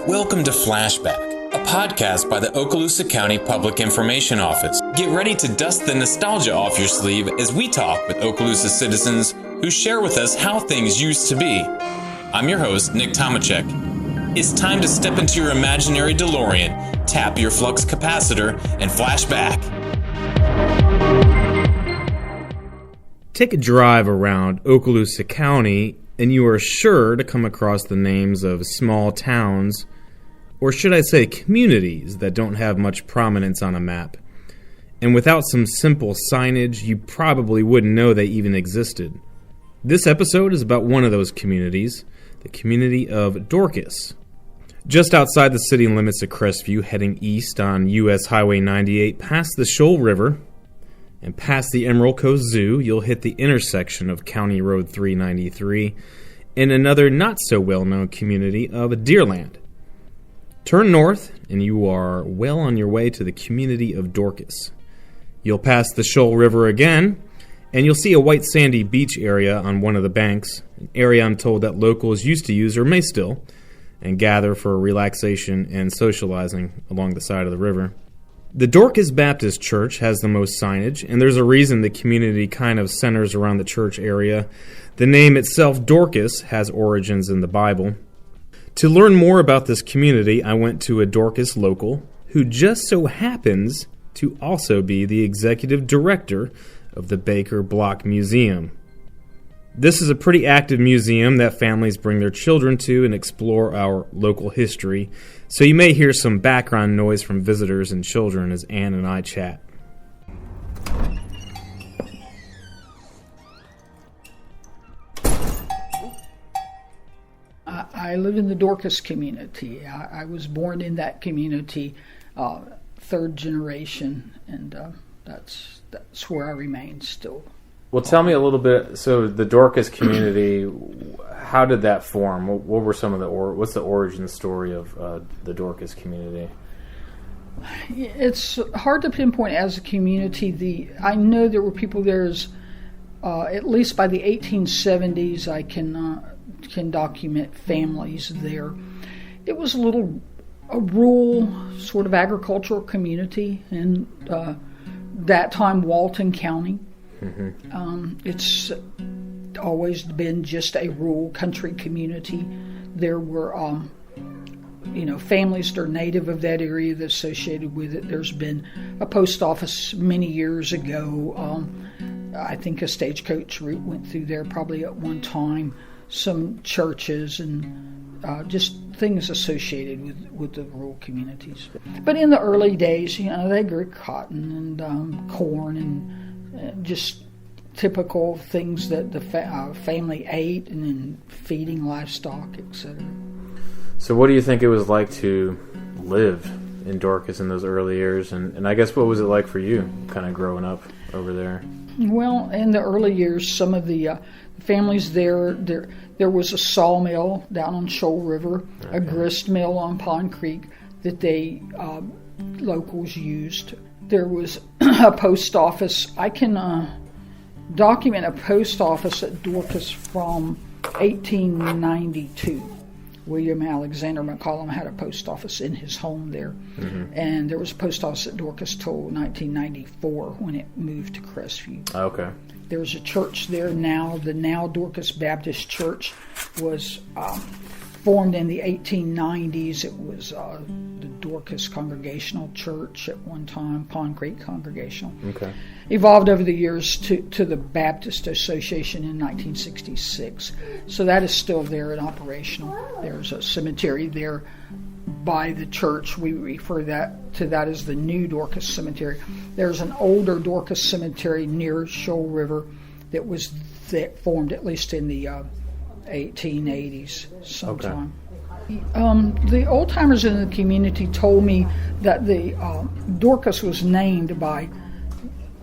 Welcome to FLASHBACK, a podcast by the Okaloosa County Public Information Office. Get ready to dust the nostalgia off your sleeve as we talk with Okaloosa citizens who share with us how things used to be. I'm your host, Nick Tomachek. It's time to step into your imaginary DeLorean, tap your flux capacitor, and flash back. Take a drive around Okaloosa County, and you are sure to come across the names of small towns, or should I say communities, that don't have much prominence on a map. And without some simple signage, you probably wouldn't know they even existed. This episode is about one of those communities, the community of Dorcas. Just outside the city limits of Crestview, heading east on U.S. Highway 98 past the Shoal River and past the Emerald Coast Zoo, you'll hit the intersection of County Road 393 and another not-so-well-known community of Deerland. Turn north, and you are well on your way to the community of Dorcas. You'll pass the Shoal River again, and you'll see a white sandy beach area on one of the banks, an area I'm told that locals used to use, or may still, and gather for relaxation and socializing along the side of the river. The Dorcas Baptist Church has the most signage, and there's a reason the community kind of centers around the church area. The name itself, Dorcas, has origins in the Bible. To learn more about this community, I went to a Dorcas local who just so happens to also be the executive director of the Baker Block Museum. This is a pretty active museum that families bring their children to and explore our local history, so you may hear some background noise from visitors and children as Ann and I chat. I live in the Dorcas community. I was born in that community, third generation, and that's where I remain still. Well, tell me a little bit. So, the Dorcas community, how did that form? What were some of what's the origin story of the Dorcas community? It's hard to pinpoint as a community. I know there were people there at least by the 1870s. I can document families there. It was a rural sort of agricultural community in that time, Walton County. Mm-hmm. It's always been just a rural country community. There were, families that are native of that area that associated with it. There's been a post office many years ago. I think a stagecoach route went through there probably at one time. Some churches and just things associated with the rural communities. But in the early days, they grew cotton and corn and just typical things that the family ate, and then feeding livestock, etc. So what do you think it was like to live in Dorcas in those early years? And I guess what was it like for you kind of growing up over there? Well, in the early years, some of the families there was a sawmill down on Shoal River, okay, a grist mill on Pond Creek that they locals used. There was a post office. I can document a post office at Dorcas from 1892. William Alexander McCollum had a post office in his home there. Mm-hmm. And there was a post office at Dorcas till 1994 when it moved to Crestview. Okay. There's a church there now. The now Dorcas Baptist Church was formed in the 1890s. It was the Dorcas Congregational Church at one time, Pond Creek Congregational. Okay. Evolved over the years to the Baptist Association in 1966. So that is still there and operational. There's a cemetery there by the church. We refer to that as the new Dorcas Cemetery. There's an older Dorcas Cemetery near Shoal River that formed at least in the 1880s sometime. Okay. The old timers in the community told me that the Dorcas was named by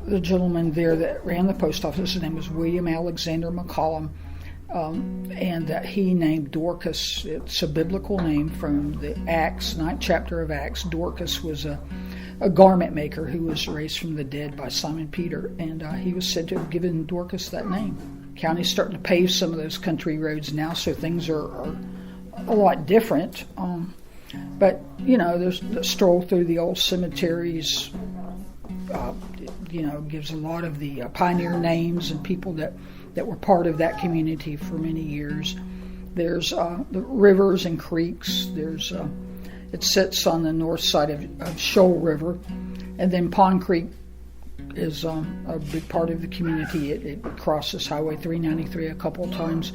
the gentleman there that ran the post office. His name was William Alexander McCollum, and that he named Dorcas. It's a biblical name from the Acts, 9th chapter of Acts. Dorcas was a garment maker who was raised from the dead by Simon Peter, and he was said to have given Dorcas that name. County's starting to pave some of those country roads now, so things are a lot different. But, there's a stroll through the old cemeteries, gives a lot of the pioneer names and people that were part of that community for many years. There's the rivers and creeks. It sits on the north side of Shoal River, and then Pond Creek is a big part of the community. It crosses Highway 393 a couple of times,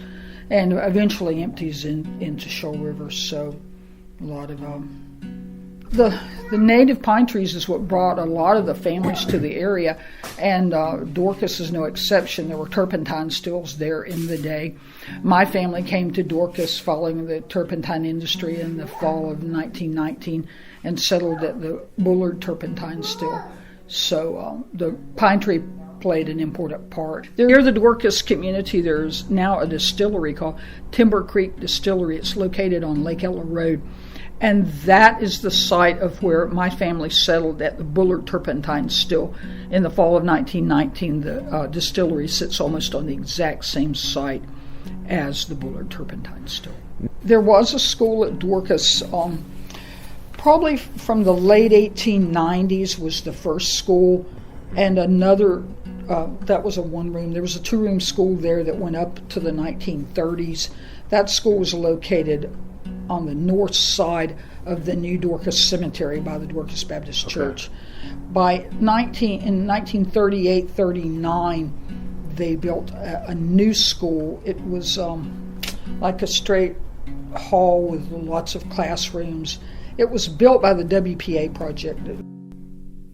and eventually empties into Shoal River. So a lot of the native pine trees is what brought a lot of the families to the area, and Dorcas is no exception. There were turpentine stills there in the day. My family came to Dorcas following the turpentine industry in the fall of 1919 and settled at the Bullard turpentine still. So the pine tree played an important part. Near the Dorcas community, there's now a distillery called Timber Creek Distillery. It's located on Lake Ella Road. And that is the site of where my family settled at the Bullard turpentine still. In the fall of 1919, the distillery sits almost on the exact same site as the Bullard turpentine still. There was a school at Dorcas, probably from the late 1890s was the first school, and another, that was a one-room. There was a two-room school there that went up to the 1930s. That school was located on the north side of the new Dorcas Cemetery by the Dorcas Baptist Church. In 1938-39, they built a new school. It was like a straight hall with lots of classrooms. It was built by the WPA project.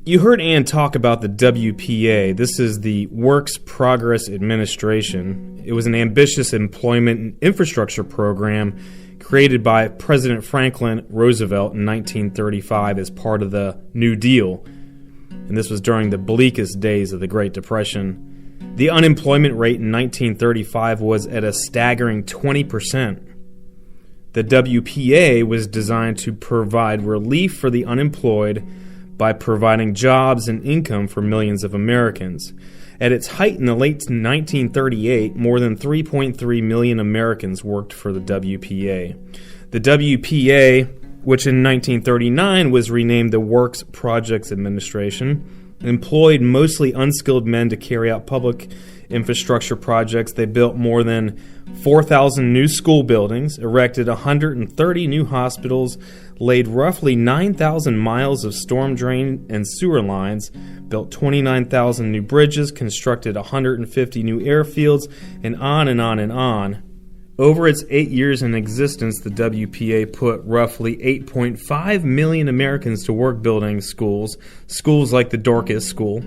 You heard Ann talk about the WPA. This is the Works Progress Administration. It was an ambitious employment and infrastructure program created by President Franklin Roosevelt in 1935 as part of the New Deal. And this was during the bleakest days of the Great Depression. The unemployment rate in 1935 was at a staggering 20%. The WPA was designed to provide relief for the unemployed by providing jobs and income for millions of Americans. At its height in the late 1938, more than 3.3 million Americans worked for the WPA. The WPA, which in 1939 was renamed the Works Projects Administration, employed mostly unskilled men to carry out public infrastructure projects. They built more than 4,000 new school buildings, erected 130 new hospitals, laid roughly 9,000 miles of storm drain and sewer lines, built 29,000 new bridges, constructed 150 new airfields, and on and on and on. Over its 8 years in existence, the WPA put roughly 8.5 million Americans to work building schools like the Dorcas School.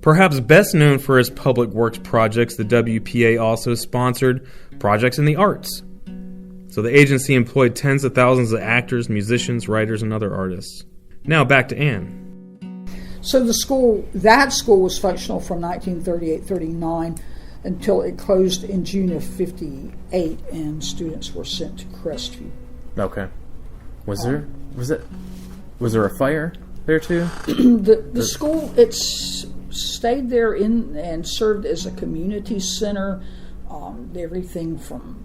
Perhaps best known for its public works projects, the WPA also sponsored projects in the arts. So the agency employed tens of thousands of actors, musicians, writers, and other artists. Now back to Ann. So that school was functional from 1938-39 until it closed in June of 58, and students were sent to Crestview. Okay. Was there a fire there too? The school, it's stayed there and served as a community center. Everything from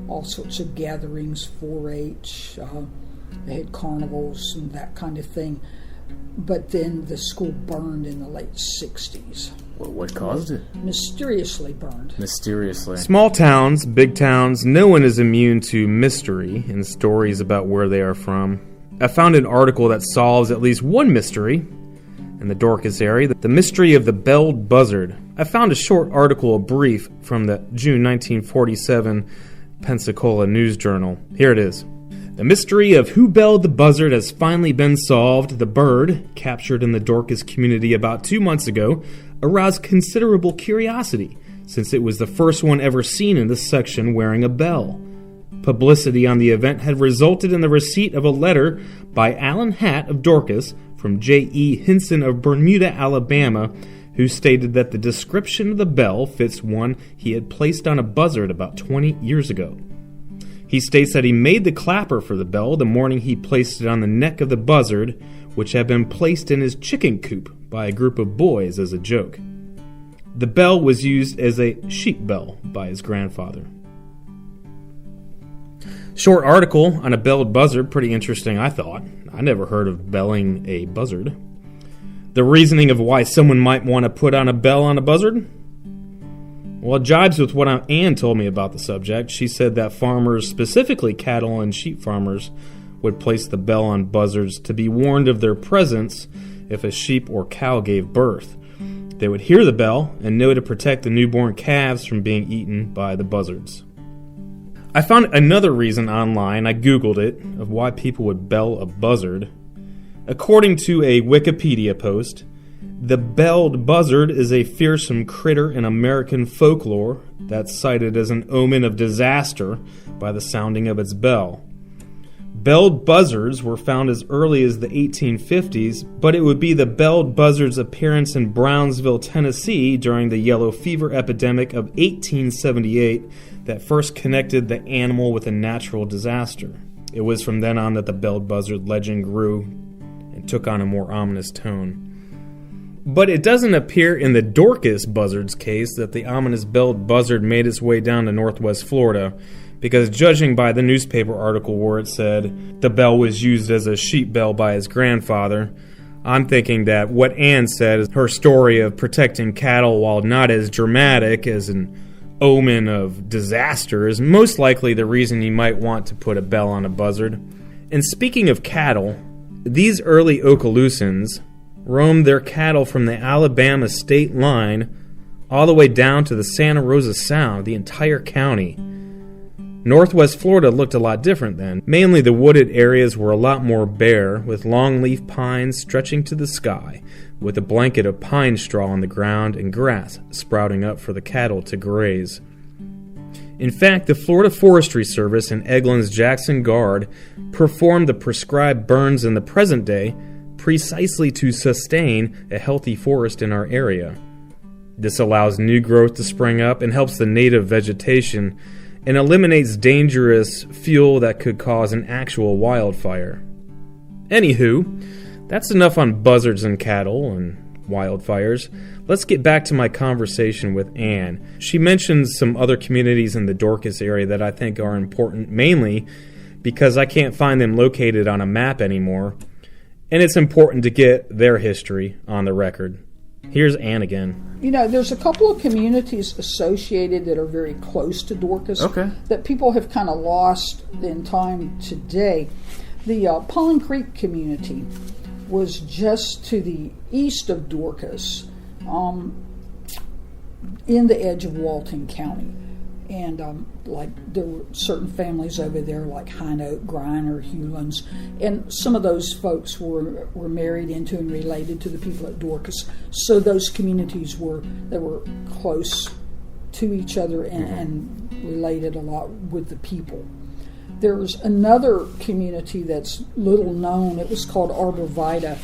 all sorts of gatherings, 4-H, they had carnivals and that kind of thing. But then the school burned in the late 60s. What caused it? Mysteriously burned. Mysteriously. Small towns, big towns, no one is immune to mystery and stories about where they are from. I found an article that solves at least one mystery in the Dorcas area, the mystery of the belled buzzard. I found a short article, a brief, from the June 1947 Pensacola News Journal. Here it is. The mystery of who belled the buzzard has finally been solved. The bird, captured in the Dorcas community about 2 months ago, aroused considerable curiosity, since it was the first one ever seen in this section wearing a bell. Publicity on the event had resulted in the receipt of a letter by Alan Hatt of Dorcas from J.E. Hinson of Bermuda, Alabama, who stated that the description of the bell fits one he had placed on a buzzard about 20 years ago. He states that he made the clapper for the bell the morning he placed it on the neck of the buzzard, which had been placed in his chicken coop by a group of boys as a joke. The bell was used as a sheep bell by his grandfather. Short article on a belled buzzard, pretty interesting, I thought. I never heard of belling a buzzard. The reasoning of why someone might want to put on a bell on a buzzard? Well, it jibes with what Ann told me about the subject. She said that farmers, specifically cattle and sheep farmers, would place the bell on buzzards to be warned of their presence if a sheep or cow gave birth. They would hear the bell and know to protect the newborn calves from being eaten by the buzzards. I found another reason online, I googled it, of why people would bell a buzzard. According to a Wikipedia post, the belled buzzard is a fearsome critter in American folklore that's cited as an omen of disaster by the sounding of its bell. Belled buzzards were found as early as the 1850s, but it would be the belled buzzard's appearance in Brownsville, Tennessee during the yellow fever epidemic of 1878 that first connected the animal with a natural disaster. It was from then on that the belled buzzard legend grew and took on a more ominous tone. But it doesn't appear in the Dorcas buzzard's case that the ominous belled buzzard made its way down to northwest Florida, because judging by the newspaper article where it said the bell was used as a sheep bell by his grandfather, I'm thinking that what Ann said is her story of protecting cattle, while not as dramatic as an omen of disaster, is most likely the reason you might want to put a bell on a buzzard. And speaking of cattle, these early Okaloosaans roamed their cattle from the Alabama state line all the way down to the Santa Rosa Sound, the entire county. Northwest Florida looked a lot different then. Mainly the wooded areas were a lot more bare, with longleaf pines stretching to the sky, with a blanket of pine straw on the ground and grass sprouting up for the cattle to graze. In fact, the Florida Forestry Service and Eglon's Jackson Guard performed the prescribed burns in the present day precisely to sustain a healthy forest in our area. This allows new growth to spring up and helps the native vegetation and eliminates dangerous fuel that could cause an actual wildfire. Anywho, that's enough on buzzards and cattle and wildfires. Let's get back to my conversation with Ann. She mentions some other communities in the Dorcas area that I think are important, mainly because I can't find them located on a map anymore, and it's important to get their history on the record. Here's Ann again. You know, there's a couple of communities associated that are very close to Dorcas that people have kind of lost in time today. The Pond Creek community was just to the east of Dorcas, in the edge of Walton County. And like there were certain families over there like High Oak, Griner, Hewlands, and some of those folks were married into and related to the people at Dorcas. So those communities were close to each other and related a lot with the people. There's another community that's little known. It was called Arbor Vitae,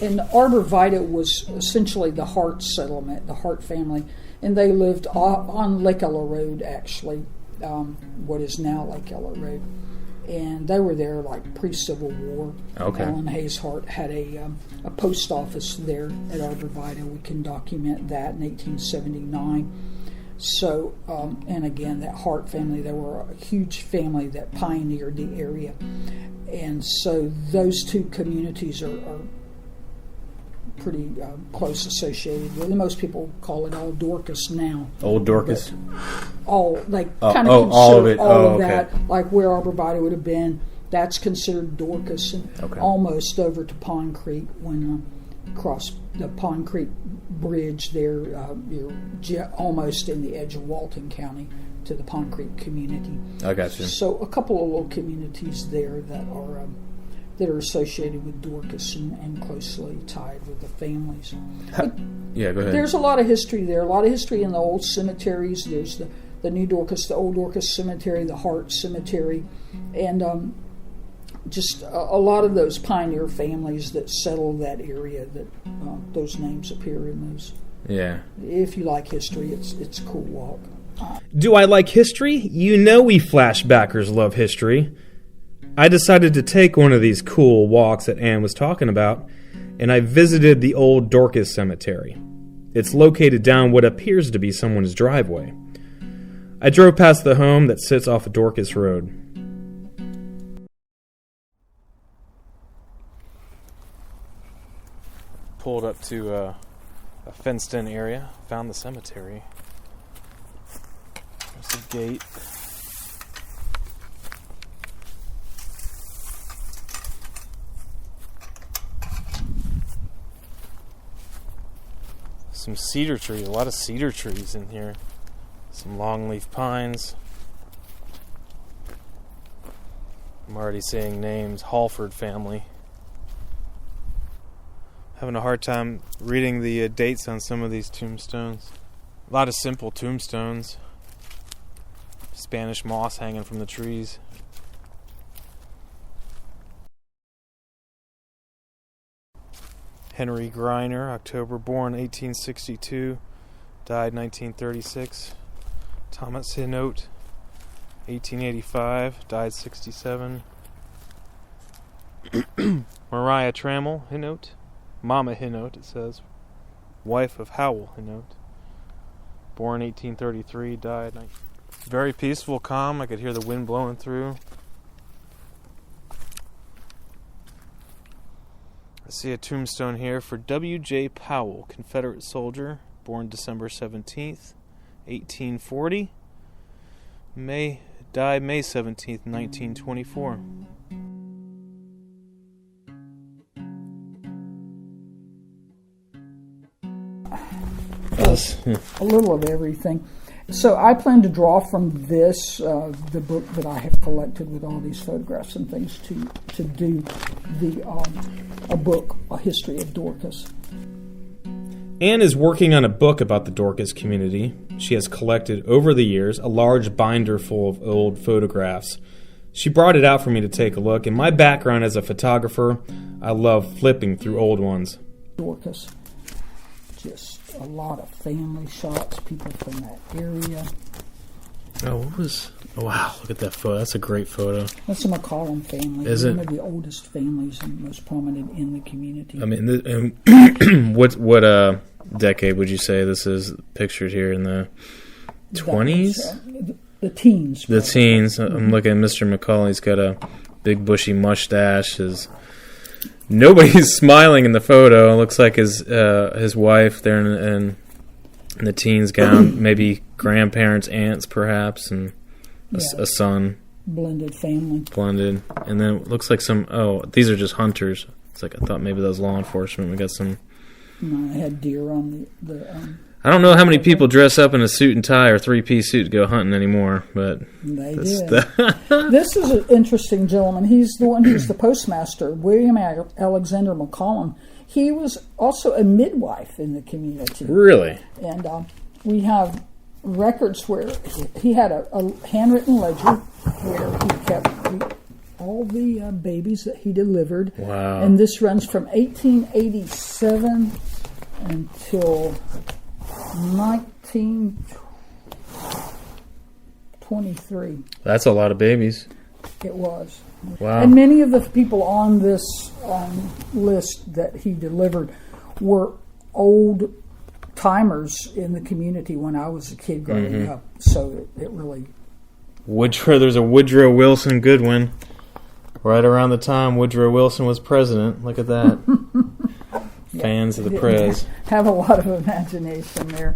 and Arbor Vitae was essentially the Hart settlement, the Hart family. And they lived on Lake Ella Road, actually, what is now Lake Ella Road. And they were there like pre-Civil War. Ellen Hayes Hart had a post office there at Arbor Vitae. We can document that in 1879. So, and again, that Hart family, they were a huge family that pioneered the area. And so those two communities are pretty close associated with it. Most people call it all Dorcas now. Old Dorcas? All, like, kind of consider all of that, like where Arbor Vitae would have been, that's considered Dorcas, and almost over to Pond Creek when across the Pond Creek Bridge there, you're almost in the edge of Walton County to the Pond Creek community. I got you. So a couple of little communities there that are associated with Dorcas and closely tied with the families. Yeah, go ahead. There's a lot of history there. A lot of history in the old cemeteries. There's the New Dorcas, the Old Dorcas Cemetery, the Hart Cemetery, and just a lot of those pioneer families that settled that area. That those names appear in those. Yeah. If you like history, it's a cool walk. Do I like history? You know we flashbackers love history. I decided to take one of these cool walks that Ann was talking about, and I visited the old Dorcas Cemetery. It's located down what appears to be someone's driveway. I drove past the home that sits off of Dorcas Road. pulled up to a fenced-in area. Found the cemetery. There's the gate. Some cedar trees, a lot of cedar trees in here. Some longleaf pines. I'm already seeing names. Halford family. Having a hard time reading the dates on some of these tombstones. A lot of simple tombstones. Spanish moss hanging from the trees. Henry Greiner, October, born 1862, died 1936. Thomas Hinote, 1885, died 67. Mariah Trammell Hinote, Mama Hinote, it says, wife of Howell Hinote, born 1833, died. Very peaceful, calm. I could hear the wind blowing through. I see a tombstone here for W.J. Powell, Confederate soldier, born December 17th, 1840. Died May 17th, 1924. A little of everything. So I plan to draw from this, the book that I have collected with all these photographs and things, to do a book, A History of Dorcas. Anne is working on a book about the Dorcas community. She has collected, over the years, a large binder full of old photographs. She brought it out for me to take a look. In my background as a photographer, I love flipping through old ones. Dorcas, just a lot of family shots, people from that area. Oh, wow, look at that photo. That's a great photo. That's the McCollum family. Is it? One of the oldest families and most prominent in the community. I mean, what decade would you say this is pictured here? In the 20s? The teens. The teens. I'm looking at Mr. McCall. He's got a big bushy mustache. Nobody's smiling in the photo. It looks like his wife there in the teens gown. Maybe grandparents, aunts, perhaps, and a son. Blended family. Blended. And then it looks like these are just hunters. It's like I thought maybe that was law enforcement. We got some... No, they had deer on the I don't know how many people dress up in a suit and tie or three-piece suit to go hunting anymore, but... They did. This is an interesting gentleman. He's the one who's the postmaster, William Alexander McCollum. He was also a midwife in the community. Really? And we have records where he had a handwritten ledger where he kept all the babies that he delivered. Wow. And this runs from 1887 until 1923. That's a lot of babies. It was. Wow. And many of the people on this list that he delivered were old timers in the community when I was a kid growing up. So it really... There's a Woodrow Wilson Goodwin. Right around the time Woodrow Wilson was president. Look at that. Fans of the Prez. Have a lot of imagination there.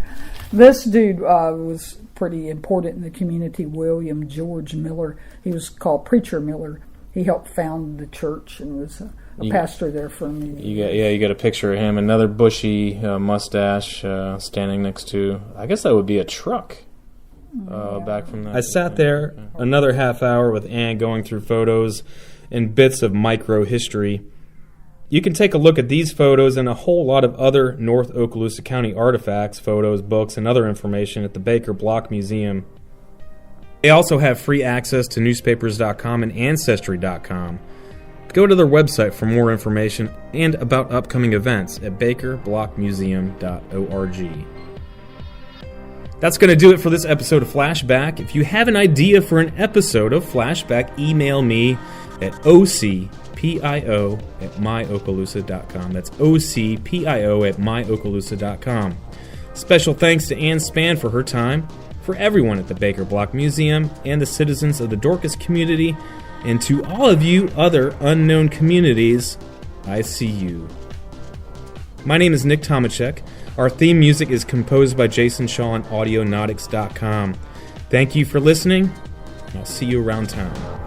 This dude was pretty important in the community, William George Miller. He was called Preacher Miller. He helped found the church and was a pastor there for many years. You got a picture of him. Another bushy mustache standing next to, I guess that would be a truck. Back from that. I sat there another half hour with Ann going through photos and bits of micro history. You can take a look at these photos and a whole lot of other North Okaloosa County artifacts, photos, books, and other information at the Baker Block Museum. They also have free access to newspapers.com and ancestry.com. Go to their website for more information and about upcoming events at bakerblockmuseum.org. That's going to do it for this episode of Flashback. If you have an idea for an episode of Flashback, email me at ocpio@myokaloosa.com. That's ocpio@myokaloosa.com. Special thanks to Ann Spann for her time, for everyone at the Baker Block Museum and the citizens of the Dorcas community, and to all of you other unknown communities, I see you. My name is Nick Tomachek. Our theme music is composed by Jason Shaw on audionautics.com. Thank you for listening. I'll see you around town.